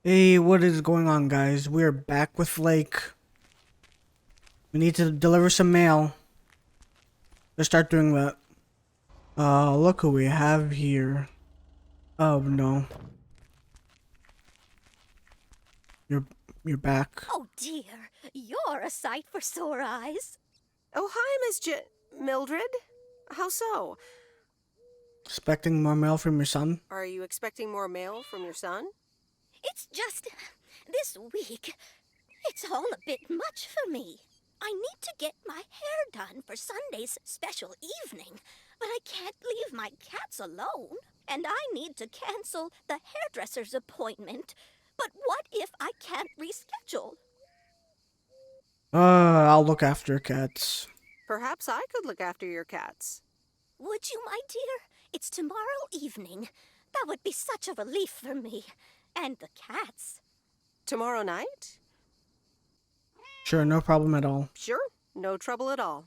Hey, what is going on, guys? We're back with Lake. We need to deliver some mail. Let's start doing that. Look who we have here. Oh no, you're you're back. Oh dear, you're a sight for sore eyes. Oh, hi, Mildred. How so? Expecting more mail from your son? Are you expecting more mail from your son? It's just this week. It's all a bit much for me. I need to get my hair done for Sunday's special evening, but I can't leave my cats alone. And I need to cancel the hairdresser's appointment. But what if I can't reschedule? I'll look after cats. Perhaps I could look after your cats. Would you, my dear? It's tomorrow evening. That would be such a relief for me. And the cats. Tomorrow night? Sure, no problem at all. Sure, no trouble at all.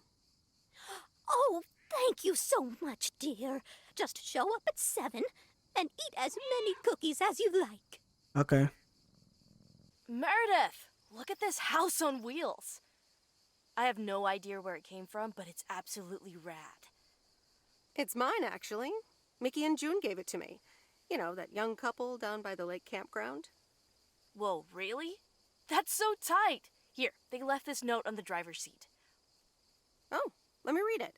Oh, thank you so much, dear. Just show up at 7 and eat as many cookies as you like. Okay. Meredith, look at this house on wheels. I have no idea where it came from, but it's absolutely rad. It's mine, actually. Mickey and June gave it to me. You know, that young couple down by the lake campground. Whoa, really? That's so tight. Here, they left this note on the driver's seat. Oh, let me read it.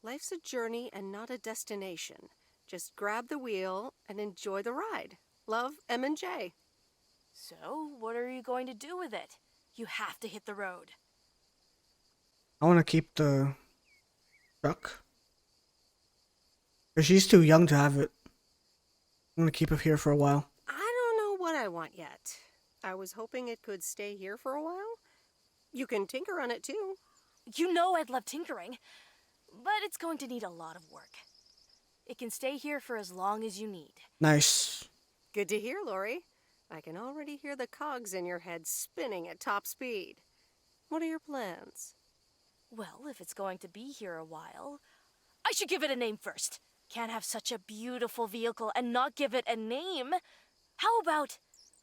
Life's a journey and not a destination. Just grab the wheel and enjoy the ride. Love, M and J. So, what are you going to do with it? You have to hit the road. I want to keep the truck. But she's too young to have it. I'm gonna keep it here for a while. I don't know what I want yet. I was hoping it could stay here for a while. You can tinker on it too. You know I'd love tinkering, but it's going to need a lot of work. It can stay here for as long as you need. Nice. Good to hear, Lori. I can already hear the cogs in your head spinning at top speed. What are your plans? Well, if it's going to be here a while, I should give it a name first. Can't have such a beautiful vehicle and not give it a name. How about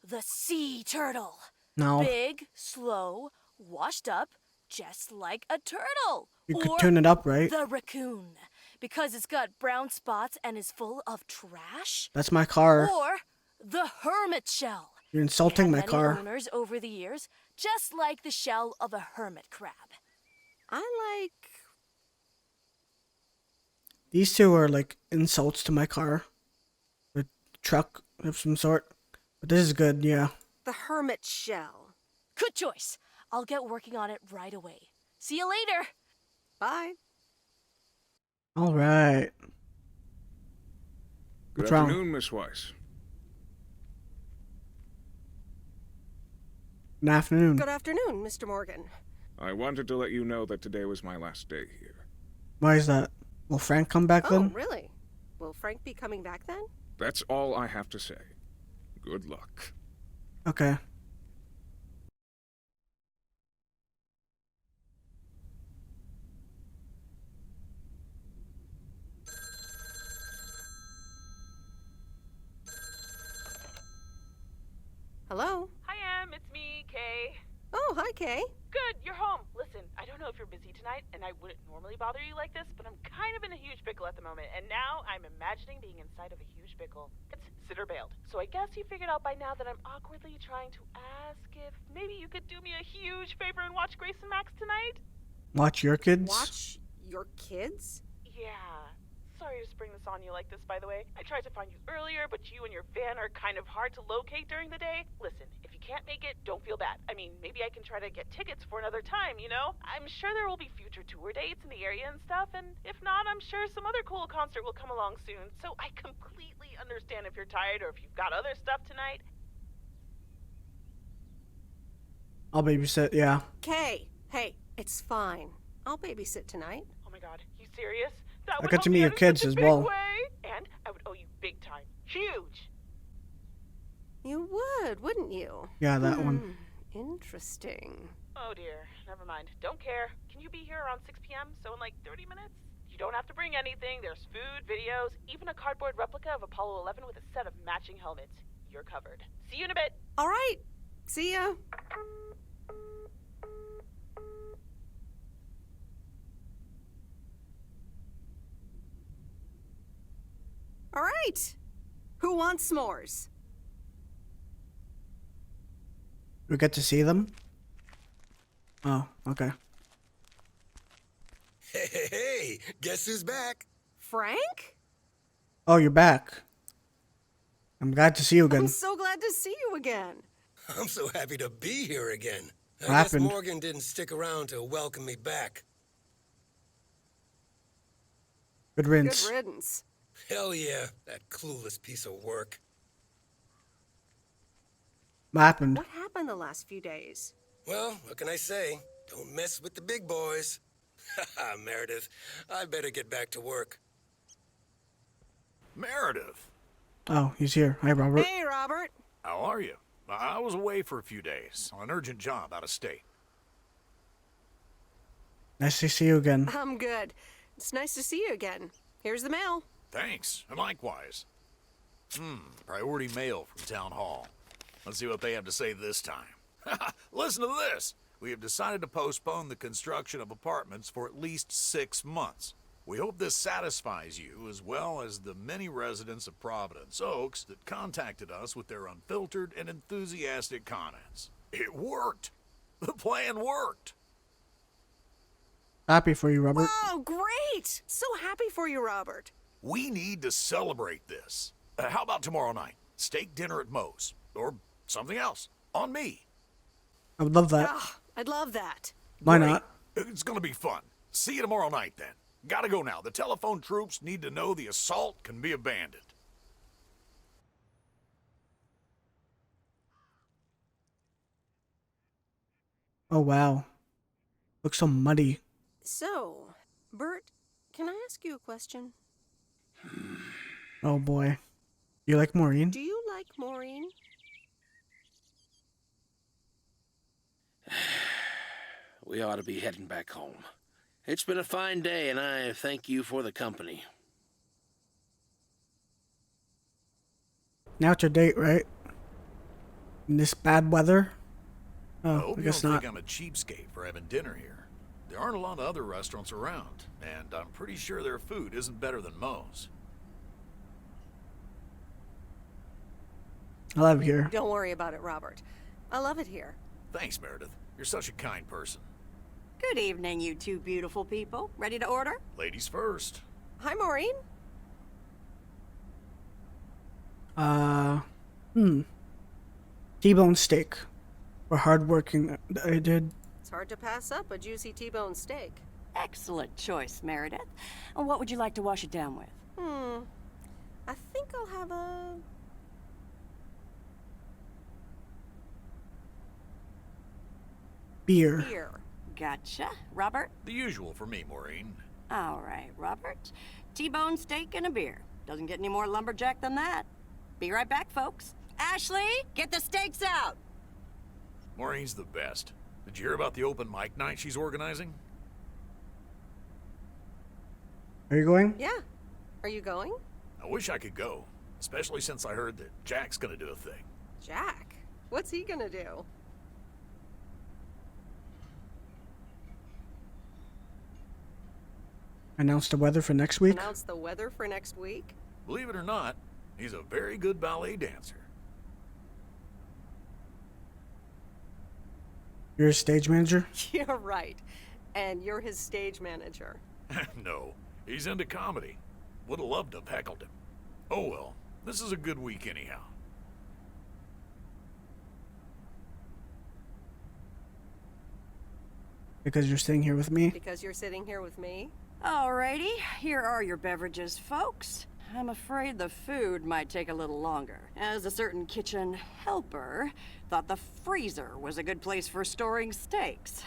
the sea turtle? No. Big, slow, washed up, just like a turtle. You could Or tune it up, right? the raccoon, because it's got brown spots and is full of trash. That's my car. Or the hermit shell. You're insulting Had my many car. owners over the years, just like the shell of a hermit crab. I like... These two are like insults to my car. A truck of some sort. But this is good, yeah. the hermit shell. Good choice. I'll get working on it right away. See you later. Bye. Alright. Good What's wrong? afternoon, Miss Weiss. Good afternoon. Good afternoon, Mr. Morgan. I wanted to let you know that today was my last day here. Why is that? Will Frank come back Oh, then? really? Will Frank be coming back then? That's all I have to say. Good luck. Okay. Hello? Hi, Em. It's me, Kay. Oh, hi, Kay. Good, you're home. Listen, I don't know if you're busy tonight, and I wouldn't normally bother you like this, but I'm kind of in a huge pickle at the moment, and now I'm imagining being inside of a huge pickle. It's sitter bailed. So I guess you figured out by now that I'm awkwardly trying to ask if maybe you could do me a huge favor and watch Grace and Max tonight? Watch your kids? Watch your kids? Yeah. Sorry to spring this on you like this, by the way. I tried to find you earlier, but you and your van are kind of hard to locate during the day. Listen, if you can't make it, don't feel bad. I mean, maybe I can try to get tickets for another time, you know? I'm sure there will be future tour dates in the area and stuff, and if not, I'm sure some other cool concert will come along soon. So I completely understand if you're tired or if you've got other stuff tonight. I'll babysit, yeah. Kay, hey, it's fine. I'll babysit tonight. Oh my god, you serious? That I would got help to me meet out your in kids such a as big well. way. And I would owe you big time. Huge! You would, wouldn't you? Yeah, that one. Interesting. Oh dear, never mind. Don't care. Can you be here around 6 p.m.? So in like 30 minutes? You don't have to bring anything. There's food, videos, even a cardboard replica of Apollo 11 with a set of matching helmets. you're covered. See you in a bit. All right. See ya. All right. Who wants s'mores? We get to see them? Oh, okay. Hey, guess who's back? Frank? Oh, you're back. I'm glad to see you again. I'm so glad to see you again. I'm so happy to be here again. I What guess happened? Morgan didn't stick around to welcome me back. Good riddance. Good riddance. Hell yeah, that clueless piece of work. What happened? What happened the last few days? Well, what can I say? Don't mess with the big boys. Haha, Meredith, I better get back to work. Meredith, Oh, he's here. Hi, Robert. Hey, Robert. how are you? I was away for a few days on an urgent job out of state. Nice to see you again. I'm good. It's nice to see you again. Here's the mail. Thanks, and likewise. Priority mail from Town Hall. Let's see what they have to say this time. Listen to this. We have decided to postpone the construction of apartments for at least 6 months. We hope this satisfies you as well as the many residents of Providence Oaks that contacted us with their unfiltered and enthusiastic comments. It worked. The plan worked. Happy for you, Robert. Oh, great. So happy for you, Robert. We need to celebrate this. How about tomorrow night? Steak dinner at Moe's. Or something else. On me. I would love that. Ah, I'd love that. Why Great. not? It's gonna be fun. See you tomorrow night then. Gotta go now. The telephone troops need to know the assault can be abandoned. Oh, wow. Looks so muddy. So, Bert, can I ask you a question? Oh, boy. You like Maureen? Do you like Maureen? We ought to be heading back home. It's been a fine day, and I thank you for the company. Now it's your date, right? In this bad weather? I Oh, hope I you guess don't not. think I'm a cheapskate for having dinner here. There aren't a lot of other restaurants around, and I'm pretty sure their food isn't better than Moe's. I love here. Don't worry about it, Robert. I love it here. Thanks, Meredith. You're such a kind person. Good evening, you two beautiful people. Ready to order? Ladies first. Hi, Maureen. T-bone steak. For hardworking. I did. It's hard to pass up a juicy T-bone steak. Excellent choice, Meredith. And what would you like to wash it down with? I think I'll have a... Beer. beer. Gotcha. Robert? The usual for me, Maureen. All right, Robert. T-bone steak and a beer. Doesn't get any more lumberjack than that. Be right back, folks. Ashley, get the steaks out! Maureen's the best. Did you hear about the open mic night she's organizing? Are you going? Yeah. Are you going? I wish I could go, especially since I heard that Jack's gonna do a thing. Jack? What's he gonna do? Announce the weather for next week? Announce the weather for next week? Believe it or not, he's a very good ballet dancer. You're a stage manager? You're right. And you're his stage manager. No, he's into comedy. Would have loved to have heckled him. Oh well, this is a good week anyhow. Because you're staying here with me? Because you're sitting here with me? Alrighty, here are your beverages, folks. I'm afraid the food might take a little longer, as a certain kitchen helper thought the freezer was a good place for storing steaks.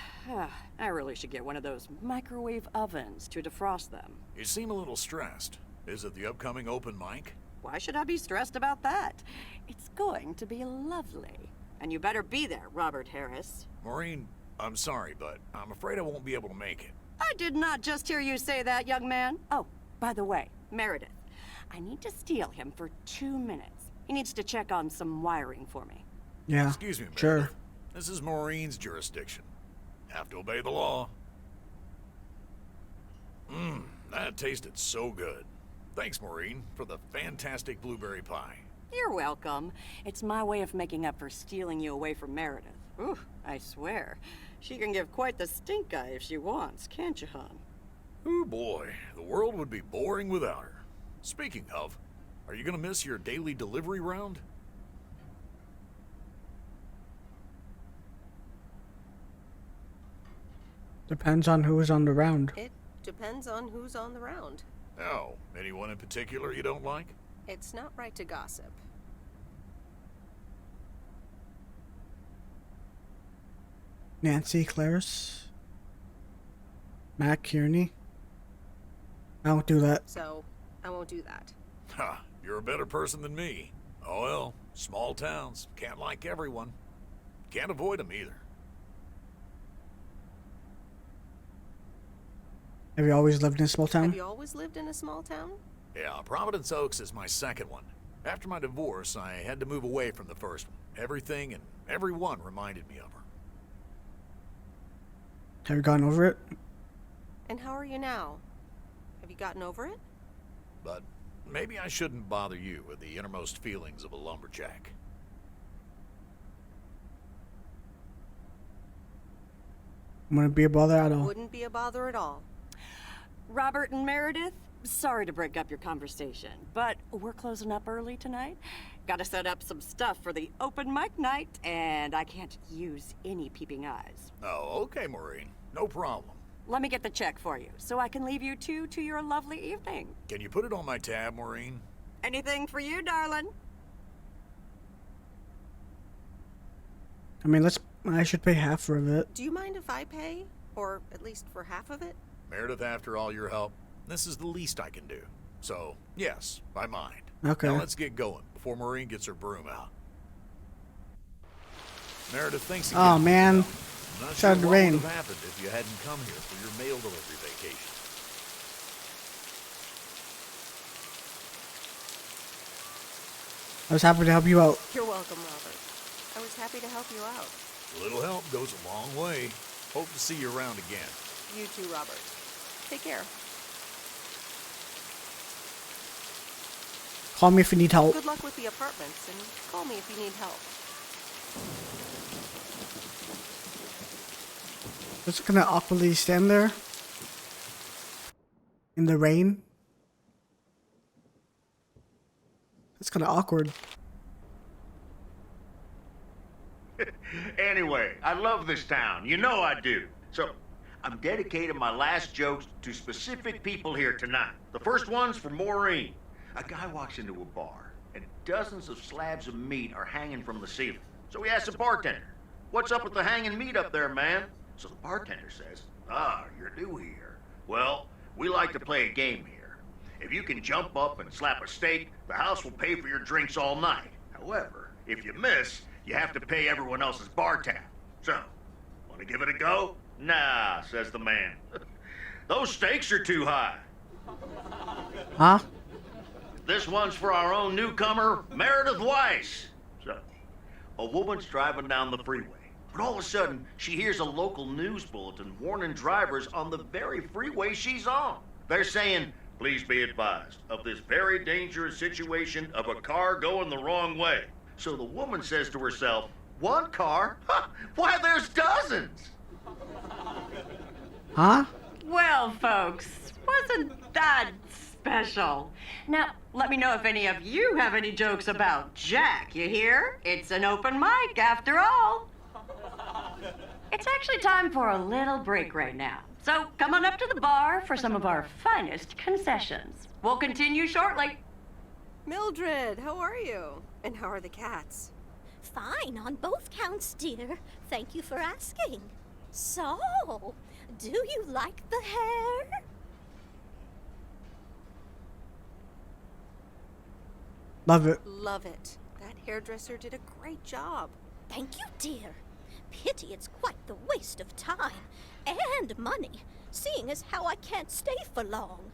I really should get one of those microwave ovens to defrost them. You seem a little stressed. Is it the upcoming open mic? Why should I be stressed about that? It's going to be lovely. And you better be there, Robert Harris. Maureen, I'm sorry, but I'm afraid I won't be able to make it. I did not just hear you say that, young man. Oh, by the way, Meredith, I need to steal him for 2 minutes. He needs to check on some wiring for me. Yeah. Excuse me, Meredith. Sure. This is Maureen's jurisdiction. Have to obey the law. That tasted so good. Thanks, Maureen, for the fantastic blueberry pie. You're welcome. It's my way of making up for stealing you away from Meredith. Ooh, I swear. She can give quite the stink eye if she wants, can't you, hon? Ooh, boy. The world would be boring without her. Speaking of, are you gonna miss your daily delivery round? Depends on who's on the round. It depends on who's on the round. Oh, anyone in particular you don't like? It's not right to gossip. Nancy Claris. Matt Kearney. I don't do that. So, I won't do that. Ha, you're a better person than me. Oh well, small towns. Can't like everyone. Can't avoid them either. Have you always lived in a small town? Have you always lived in a small town? Yeah, Providence Oaks is my second one. After my divorce, I had to move away from the first one. Everything and everyone reminded me of her. Have you gone over it? And how are you now? Have you gotten over it? But maybe I shouldn't bother you with the innermost feelings of a lumberjack. I'm gonna be a bother at all. Wouldn't be a bother at all. Robert and Meredith, sorry to break up your conversation, but we're closing up early tonight. Gotta set up some stuff for the open mic night, and I can't use any peeping eyes. Oh, okay, Maureen. No problem. Let me get the check for you, so I can leave you two to your lovely evening. Can you put it on my tab, Maureen? Anything for you, darling? I mean, I should pay half of it. Do you mind if I pay? Or at least for half of it? Meredith, after all your help, this is the least I can do. So, yes, I mind. Okay. Now let's get going before Maureen gets her broom out. Meredith, thanks again. Oh man. I'm not Started sure to what rain. would have happened if you hadn't come here for your mail delivery vacation. I was happy to help you out. You're welcome, Robert. I was happy to help you out. A little help goes a long way. Hope to see you around again. You too, Robert. Take care. Call me if you need help. Good luck with the apartments, and call me if you need help. Just gonna awkwardly stand there in the rain. That's kind of awkward. Anyway, I love this town. You know I do. So, I'm dedicating my last jokes to specific people here tonight. The first one's for Maureen. A guy walks into a bar, and dozens of slabs of meat are hanging from the ceiling. So he asks the bartender, "What's up with the hanging meat up there, man?" So the bartender says, "Ah, you're new here. Well, we like to play a game here. If you can jump up and slap a steak, the house will pay for your drinks all night. However, if you miss, you have to pay everyone else's bar tab. So, want to give it a go?" "Nah," says the man. "Those stakes are too high." Huh? This one's for our own newcomer, Meredith Weiss. So, a woman's driving down the freeway, but all of a sudden, she hears a local news bulletin warning drivers on the very freeway she's on. They're saying, "Please be advised of this very dangerous situation of a car going the wrong way." So the woman says to herself, "One car? Ha! Why, there's dozens!" Huh? Well, folks, wasn't that special? Now, let me know if any of you have any jokes about Jack, you hear? It's an open mic after all. It's actually time for a little break right now. So come on up to the bar for some of our finest concessions. We'll continue shortly. Mildred, how are you? And how are the cats? Fine on both counts, dear. Thank you for asking. So, do you like the hair? Love it. Love it. That hairdresser did a great job. Thank you, dear. Pity it's quite the waste of time and money, seeing as how I can't stay for long.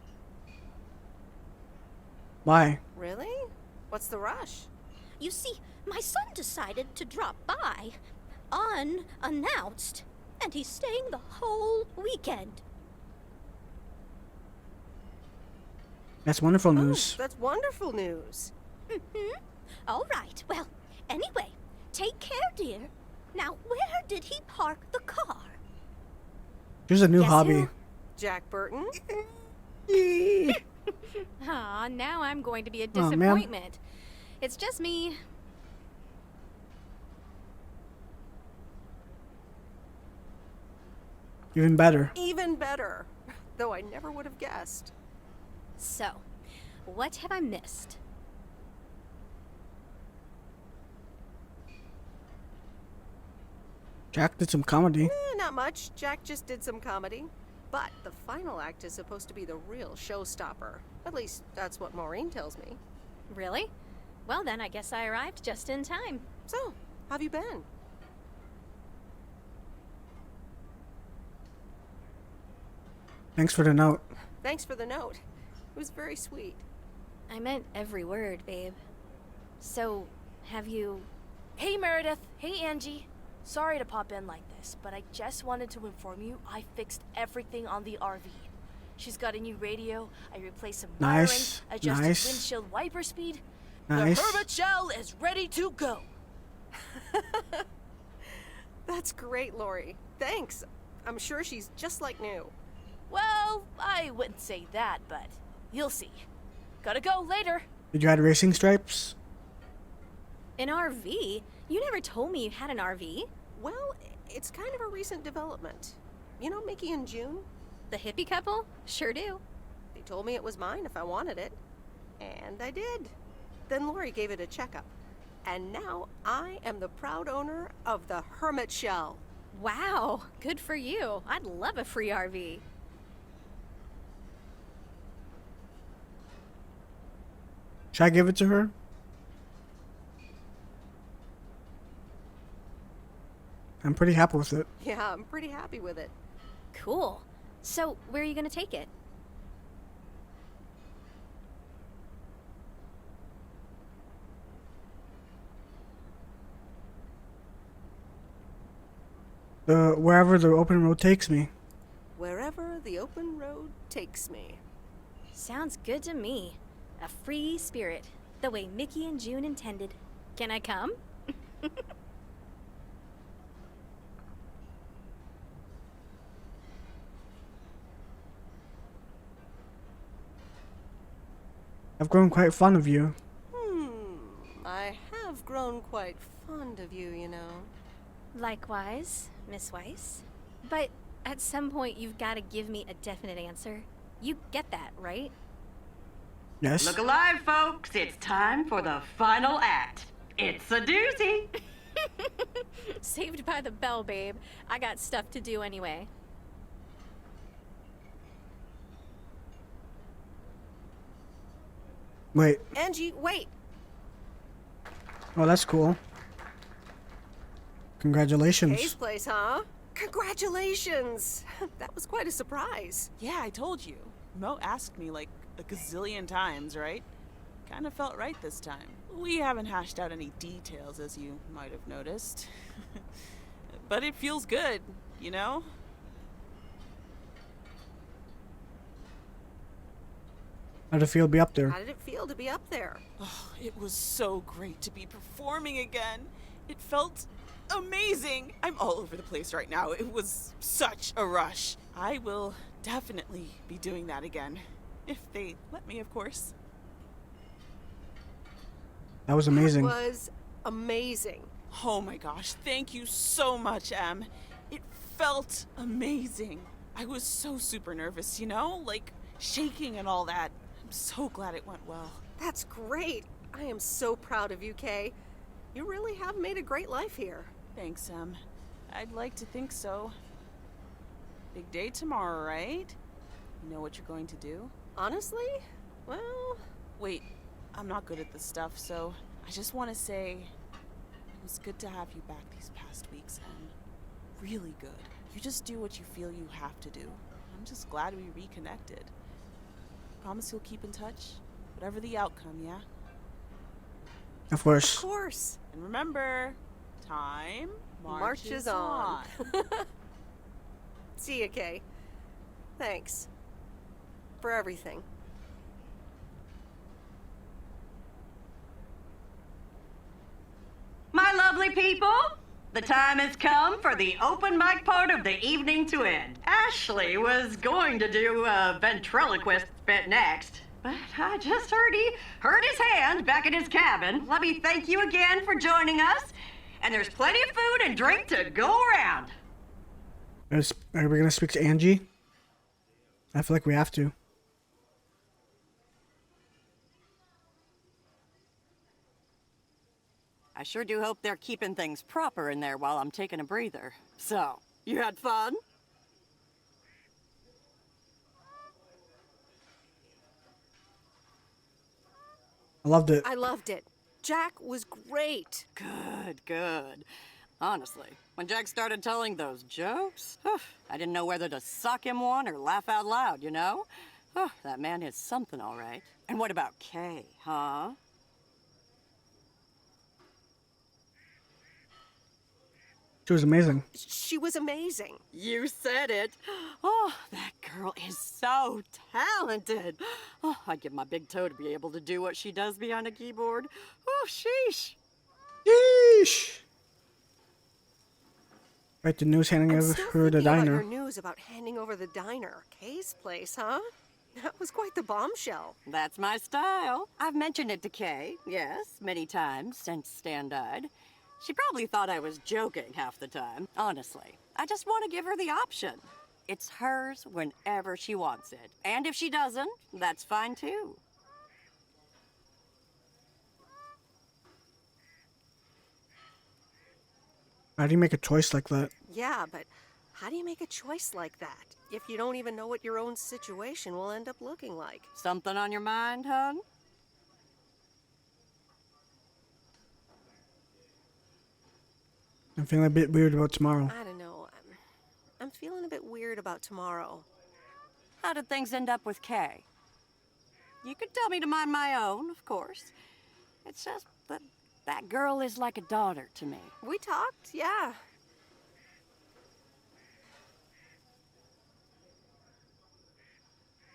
Why? Really? What's the rush? You see, my son decided to drop by, unannounced, and he's staying the whole weekend. That's wonderful news. That's wonderful news. All right, well, anyway, take care, dear. Now, where did he park the car? Here's a new Guess hobby. who? Jack Burton? Aw, now I'm going to be a Aw, man. disappointment. It's just me. Even better. Even better. Though I never would have guessed. So, what have I missed? Jack did some comedy. Not much. Jack just did some comedy. But the final act is supposed to be the real showstopper. At least, that's what Maureen tells me. Really? Well, then I guess I arrived just in time. So, how have you been? Thanks for the note. Thanks for the note. It was very sweet. I meant every word, babe. So, have you... Hey, Meredith. Hey, Angie. Sorry to pop in like this, but I just wanted to inform you I fixed everything on the RV. She's got a new radio, I replaced some Nice, wiring, adjusted nice. windshield wiper speed. Nice. The Hermit Shell is ready to go. That's great, Lori. Thanks. I'm sure she's just like new. Well, I wouldn't say that, but you'll see. Gotta go later. Did you add racing stripes? An RV? You never told me you had an RV. Well, it's kind of a recent development. You know Mickey and June? The hippie couple? Sure do. They told me it was mine if I wanted it. And I did. Then Lori gave it a checkup. And now I am the proud owner of the Hermit Shell. Wow, good for you. I'd love a free RV. Should I give it to her? I'm pretty happy with it. Yeah, I'm pretty happy with it. Cool. So, where are you gonna take it? Wherever the open road takes me. Wherever the open road takes me. Sounds good to me. A free spirit, the way Mickey and June intended. Can I come? I've grown quite fond of you. I have grown quite fond of you, you know. Likewise, Miss Weiss. But at some point, you've got to give me a definite answer. You get that, right? Yes. Look alive, folks. It's time for the final act. It's a doozy. Saved by the bell, babe. I got stuff to do anyway. Wait. Angie, wait. Oh, that's cool. Congratulations. Kay's place, huh? Congratulations! That was quite a surprise. Yeah, I told you. Mo asked me like a gazillion times, right? Kind of felt right this time. We haven't hashed out any details, as you might have noticed. But it feels good, you know? How did it feel to be up there? How did it feel to be up there? Oh, it was so great to be performing again. It felt amazing. I'm all over the place right now. It was such a rush. I will definitely be doing that again. If they let me, of course. That was amazing. That was amazing. Oh my gosh, thank you so much, Em. It felt amazing. I was so super nervous, you know? Like, shaking and all that. I'm so glad it went well. That's great. I am so proud of you, Kay. You really have made a great life here. Thanks, Em. I'd like to think so. Big day tomorrow, right? You know what you're going to do? Honestly? Well... Wait, I'm not good at this stuff, so I just want to say it was good to have you back these past weeks, Em. Really good. You just do what you feel you have to do. I'm just glad we reconnected. Promise you'll keep in touch? Whatever the outcome, yeah? Of course. Of course. And remember, time Marches on. See ya, Kay. Thanks. For everything. My lovely people, the time has come for the open mic part of the evening to end. Ashley was going to do a ventriloquist bit next, but I just heard he hurt his hand back in his cabin. Let me thank you again for joining us, and there's plenty of food and drink to go around. Are we gonna speak to Angie? I feel like we have to. I sure do hope they're keeping things proper in there while I'm taking a breather. So, you had fun? I loved it. I loved it. Jack was great. Good, good. Honestly, when Jack started telling those jokes, I didn't know whether to suck him one or laugh out loud, you know? That man is something, all right. And what about Kay, huh? She was amazing. She was amazing. You said it. Oh, that girl is so talented. Oh, I'd give my big toe to be able to do what she does behind a keyboard. Oh, sheesh. Yeesh. Right, the news handing I'm over still her the thinking about diner. your news about handing over the diner. Kay's place, huh? That was quite the bombshell. That's my style. I've mentioned it to Kay, yes, many times since Stan died. She probably thought I was joking half the time, honestly. I just want to give her the option. It's hers whenever she wants it. And if she doesn't, that's fine too. How do you make a choice like that? Yeah, but how do you make a choice like that if you don't even know what your own situation will end up looking like? Something on your mind, hon? I'm feeling a bit weird about tomorrow. I don't know. I'm feeling a bit weird about tomorrow. How did things end up with Kay? You could tell me to mind my own, of course. It's just that that girl is like a daughter to me. We talked, yeah.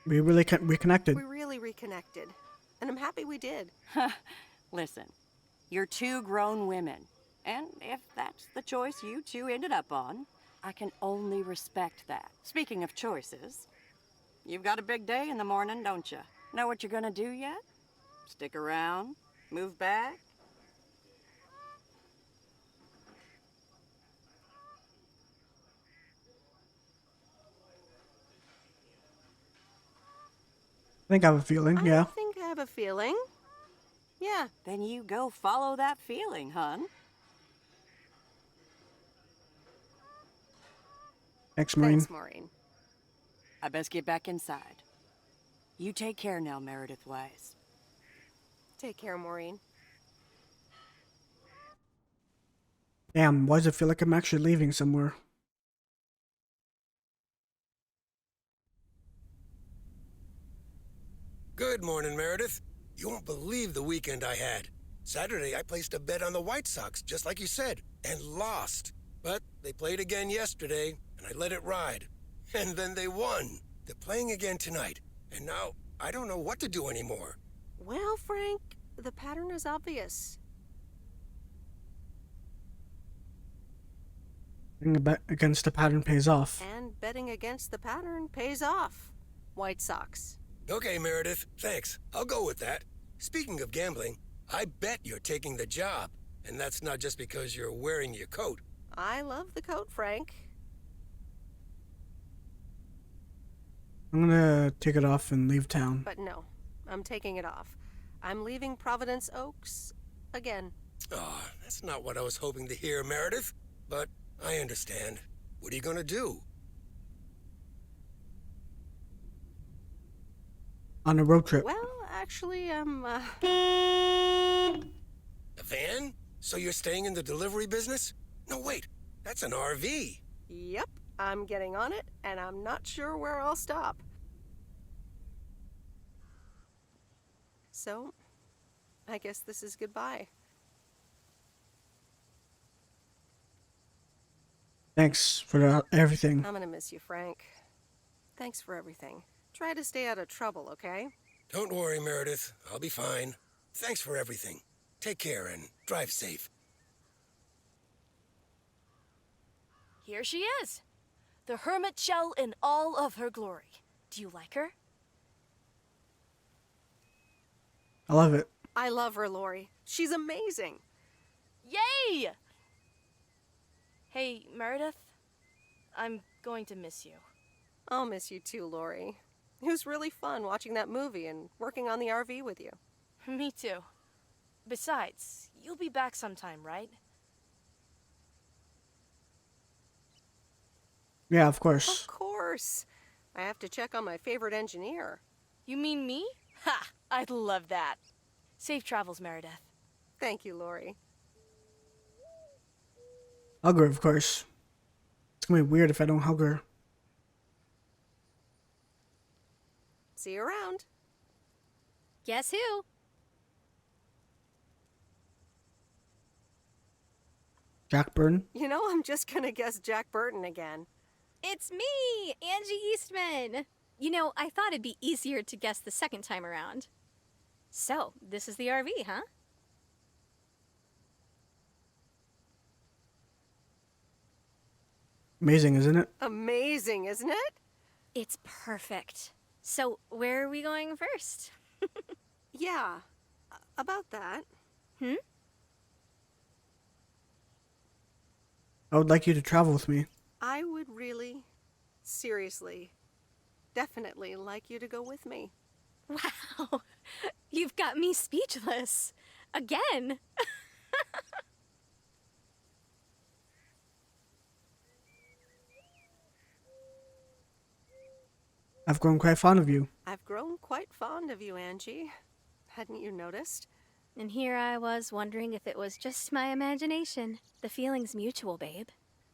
We really reconnected. We really reconnected. And I'm happy we did. Listen, you're two grown women. And if that's the choice you two ended up on, I can only respect that. Speaking of choices, you've got a big day in the morning, don't you? Know what you're gonna do yet? Stick around? Move back? I think I have a feeling, yeah. I think I have a feeling. Yeah. Then you go follow that feeling, hon. Thanks, Maureen. Thanks, Maureen. I best get back inside. You take care now, Meredith Wise. Take care, Maureen. Damn, why does it feel like I'm actually leaving somewhere? Good morning, Meredith. You won't believe the weekend I had. Saturday, I placed a bet on the White Sox, just like you said, and lost. But they played again yesterday, and I let it ride. And then they won. They're playing again tonight. And now, I don't know what to do anymore. Well, Frank, the pattern is obvious. Betting a bet against the pattern pays off. And betting against the pattern pays off. White Sox. Okay, Meredith, thanks. I'll go with that. Speaking of gambling, I bet you're taking the job. And that's not just because you're wearing your coat. I love the coat, Frank. I'm gonna take it off and leave town. But no, I'm taking it off. I'm leaving Providence Oaks again. Oh, that's not what I was hoping to hear, Meredith. But I understand. What are you gonna do? On a road trip. Well, actually, I'm, A van? So you're staying in the delivery business? No, wait. That's an RV. Yep, I'm getting on it, and I'm not sure where I'll stop. So, I guess this is goodbye. Thanks for everything. I'm gonna miss you, Frank. Thanks for everything. Try to stay out of trouble, okay? Don't worry, Meredith. I'll be fine. Thanks for everything. Take care and drive safe. Here she is. The hermit shell in all of her glory. Do you like her? I love it. I love her, Lori. She's amazing. Yay! Hey, Meredith. I'm going to miss you. I'll miss you too, Lori. It was really fun watching that movie and working on the RV with you. Me too. Besides, you'll be back sometime, right? Yeah, of course. Of course. I have to check on my favorite engineer. You mean me? Ha! I'd love that. Safe travels, Meredith. Thank you, Lori. Hug her, of course. It's gonna be weird if I don't hug her. See you around. Guess who? Jack Burton. You know, I'm just gonna guess Jack Burton again. It's me, Angie Eastman. You know, I thought it'd be easier to guess the second time around. So, this is the RV, huh? Amazing, isn't it? Amazing, isn't it? It's perfect. So, where are we going first? Yeah, about that. I would like you to travel with me. I would really, seriously, definitely like you to go with me. Wow, you've got me speechless. Again. I've grown quite fond of you. I've grown quite fond of you, Angie. Hadn't you noticed? And here I was wondering if it was just my imagination. The feeling's mutual, babe.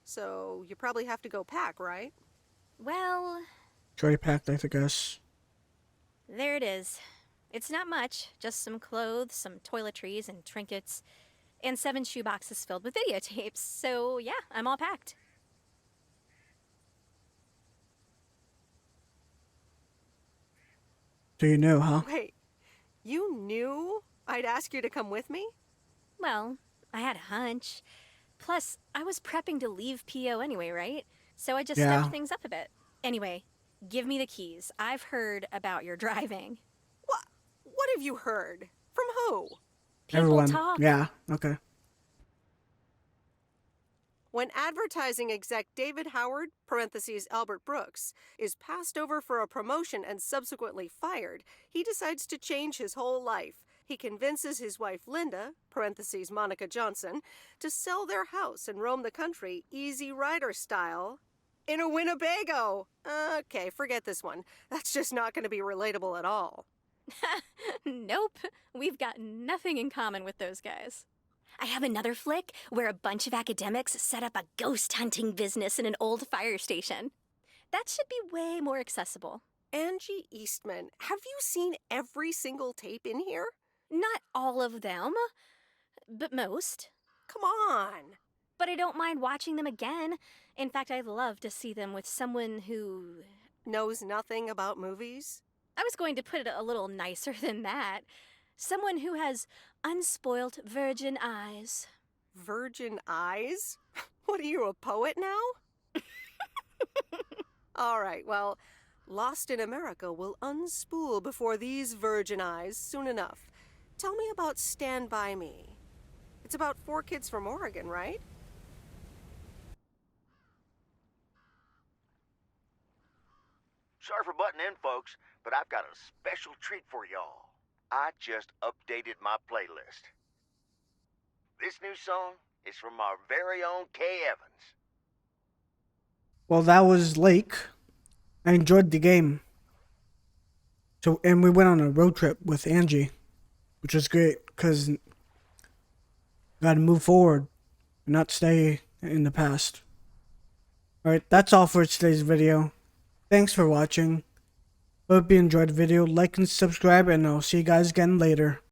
So, you probably have to go pack, right? Well, It's already packed, I guess. there it is. It's not much, just some clothes, some toiletries and trinkets, and 7 shoeboxes filled with videotapes. So, yeah, I'm all packed. So you know, huh? Wait, you knew I'd ask you to come with me? Well, I had a hunch. Plus, I was prepping to leave PO anyway, right? So I just Yeah. stepped things up a bit. Anyway, give me the keys. I've heard about your driving. What have you heard? From who? People Everyone. talk. Yeah, okay. When advertising exec David Howard, parentheses Albert Brooks, is passed over for a promotion and subsequently fired, he decides to change his whole life. He convinces his wife Linda, parentheses Monica Johnson, to sell their house and roam the country Easy Rider style in a Winnebago. Okay, forget this one. That's just not going to be relatable at all. Nope. We've got nothing in common with those guys. I have another flick where a bunch of academics set up a ghost hunting business in an old fire station. That should be way more accessible. Angie Eastman, have you seen every single tape in here? Not all of them, but most. Come on. But I don't mind watching them again. In fact, I'd love to see them with someone who knows nothing about movies? I was going to put it a little nicer than that. Someone who has unspoilt virgin eyes. Virgin eyes? What are you, a poet now? All right, well, Lost in America will unspool before these virgin eyes soon enough. Tell me about Stand By Me. It's about 4 kids from Oregon, right? Sorry for butting in, folks, but I've got a special treat for y'all. I just updated my playlist. This new song is from our very own Kay Evans. Well, that was Lake. I enjoyed the game. So, and we went on a road trip with Angie, which was great because got to move forward and not stay in the past. Alright, that's all for today's video. Thanks for watching. Hope you enjoyed the video. Like and subscribe, and I'll see you guys again later.